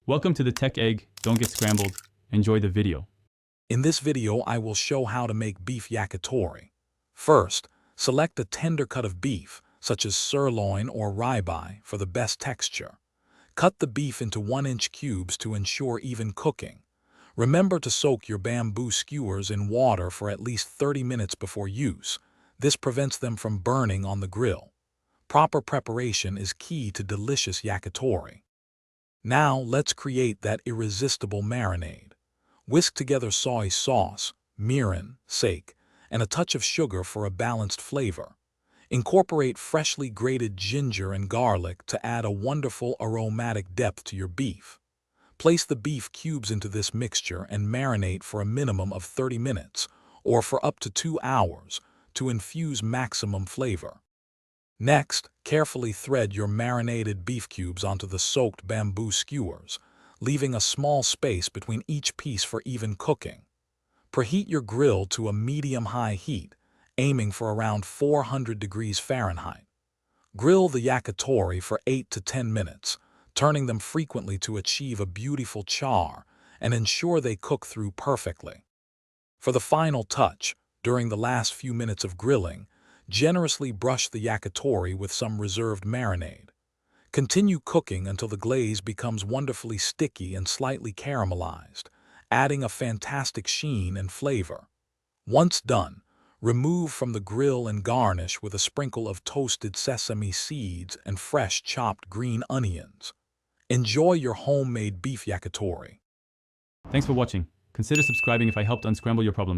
Welcome to the Tech Egg. Don't get scrambled. Enjoy the video. In this video, I will show how to make beef yakitori. First, select a tender cut of beef, such as sirloin or ribeye, for the best texture. Cut the beef into 1-inch cubes to ensure even cooking. Remember to soak your bamboo skewers in water for at least 30 minutes before use. This prevents them from burning on the grill. Proper preparation is key to delicious yakitori. Now, let's create that irresistible marinade. Whisk together soy sauce, mirin, sake, and a touch of sugar for a balanced flavor. Incorporate freshly grated ginger and garlic to add a wonderful aromatic depth to your beef. Place the beef cubes into this mixture and marinate for a minimum of 30 minutes, or for up to 2 hours, to infuse maximum flavor. Next, carefully thread your marinated beef cubes onto the soaked bamboo skewers, leaving a small space between each piece for even cooking. Preheat your grill to a medium-high heat, aiming for around 400 degrees Fahrenheit. Grill the yakitori for 8 to 10 minutes, turning them frequently to achieve a beautiful char and ensure they cook through perfectly. For the final touch, during the last few minutes of grilling, generously brush the yakitori with some reserved marinade. Continue cooking until the glaze becomes wonderfully sticky and slightly caramelized, adding a fantastic sheen and flavor. Once done, remove from the grill and garnish with a sprinkle of toasted sesame seeds and fresh chopped green onions. Enjoy your homemade beef yakitori. Thanks for watching. Consider subscribing if I helped unscramble your problems.